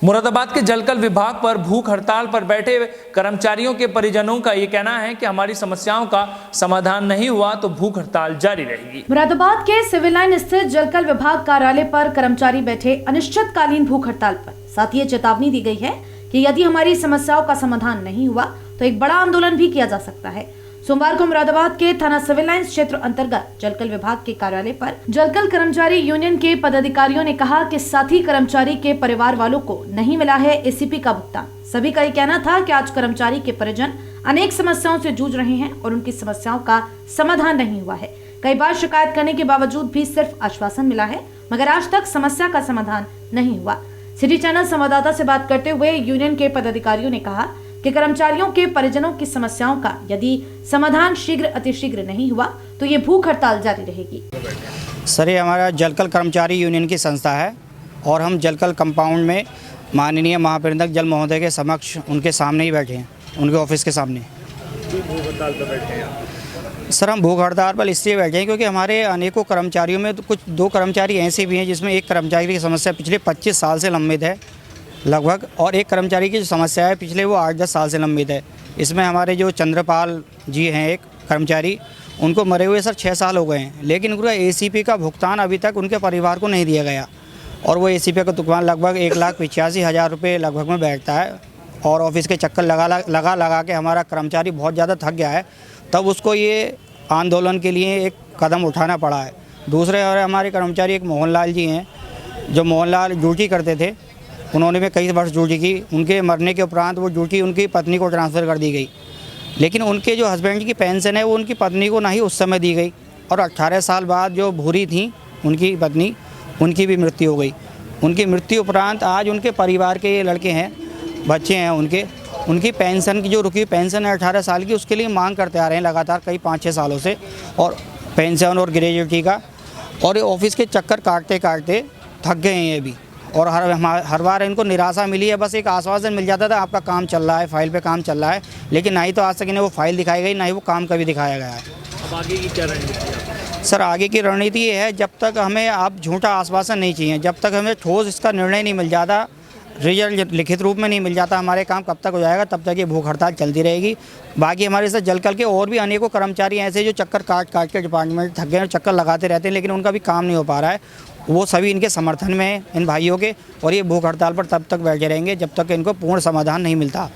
मुरादाबाद के जलकल विभाग पर भूख हड़ताल पर बैठे कर्मचारियों के परिजनों का ये कहना है कि हमारी समस्याओं का समाधान नहीं हुआ तो भूख हड़ताल जारी रहेगी। मुरादाबाद के सिविल लाइन स्थित जलकल विभाग कार्यालय पर कर्मचारी बैठे अनिश्चितकालीन भूख हड़ताल पर। साथ ही ये चेतावनी दी गई है कि यदि हमारी समस्याओं का समाधान नहीं हुआ तो एक बड़ा आंदोलन भी किया जा सकता है। सोमवार को मुरादाबाद के थाना सिविल लाइन क्षेत्र अंतर्गत जलकल विभाग के कार्यालय पर जलकल कर्मचारी यूनियन के पदाधिकारियों ने कहा कि साथी कर्मचारी के परिवार वालों को नहीं मिला है एसीपी का भुगतान। सभी का ये कहना था कि आज कर्मचारी के परिजन अनेक समस्याओं से जूझ रहे हैं और उनकी समस्याओं का समाधान नहीं हुआ है। कई बार शिकायत करने के बावजूद भी सिर्फ आश्वासन मिला है, मगर आज तक समस्या का समाधान नहीं हुआ। सिटी चैनल संवाददाता से बात करते हुए यूनियन के पदाधिकारियों ने कहा कि कर्मचारियों के परिजनों की समस्याओं का यदि समाधान शीघ्र अतिशीघ्र नहीं हुआ तो ये भूख हड़ताल जारी रहेगी। सर, ये हमारा जलकल कर्मचारी यूनियन की संस्था है और हम जलकल कंपाउंड में माननीय महाप्रबंधक जल महोदय के समक्ष उनके सामने ही बैठे हैं, उनके ऑफिस के सामने। भूख हड़ताल पर बैठे हैं सर, हम भूख हड़ताल पर इसलिए बैठे हैं क्योंकि हमारे अनेकों कर्मचारियों में तो कुछ 2 कर्मचारी ऐसे भी हैं जिसमें एक कर्मचारी की समस्या पिछले 25 साल से लंबित है लगभग, और एक कर्मचारी की जो समस्या है पिछले वो 8-10 साल से लंबित है। इसमें हमारे जो चंद्रपाल जी हैं एक कर्मचारी, उनको मरे हुए सर 6 साल हो गए हैं, लेकिन उनका एसीपी का भुगतान अभी तक उनके परिवार को नहीं दिया गया। और वो एसीपी का भुगतान लगभग 1,85,000 रुपये लगभग में बैठता है और ऑफिस के चक्कर लगा के हमारा कर्मचारी बहुत ज़्यादा थक गया है। तब उसको ये आंदोलन के लिए एक कदम उठाना पड़ा है। दूसरे और हमारे कर्मचारी एक मोहनलाल जी हैं, जो मोहनलाल ड्यूटी करते थे, उन्होंने भी कई वर्ष ड्यूटी की। उनके मरने के उपरांत वो ड्यूटी उनकी पत्नी को ट्रांसफ़र कर दी गई, लेकिन उनके जो हस्बैंड की पेंशन है वो उनकी पत्नी को नहीं उस समय दी गई। और 18 साल बाद जो भूरी थी उनकी पत्नी, उनकी भी मृत्यु हो गई। उनकी मृत्यु उपरांत आज उनके परिवार के ये लड़के हैं, बच्चे हैं उनकी पेंशन की जो रुकी पेंशन है 18 साल की, उसके लिए मांग करते आ रहे हैं लगातार कई 5-6 सालों से, और पेंशन और ग्रेजुएटी का। और ये ऑफिस के चक्कर काटते थक गए हैं ये भी, और हर बार इनको निराशा मिली है। बस एक आश्वासन मिल जाता था आपका काम चल रहा है, फाइल पे काम चल रहा है, लेकिन ना ही तो आज तक इन्हें वो फाइल दिखाई गई, ना ही वो काम कभी दिखाया गया है। अब आगे की क्या रणनीति है? सर, आगे की रणनीति ये है, जब तक हमें आप झूठा आश्वासन नहीं चाहिए, जब तक हमें ठोस इसका निर्णय नहीं मिल जाता, रिजल्ट लिखित रूप में नहीं मिल जाता, हमारे काम कब तक हो जाएगा, तब तक ये भूख हड़ताल चलती रहेगी। बाकी हमारे साथ जलकल के और भी अनेकों कर्मचारी ऐसे जो चक्कर काट के डिपार्टमेंट थक गए और चक्कर लगाते रहते हैं, लेकिन उनका भी काम नहीं हो पा रहा है। वो सभी इनके समर्थन में हैं, इन भाइयों के, और ये भूख हड़ताल पर तब तक बैठे रहेंगे जब तक इनको पूर्ण समाधान नहीं मिलता।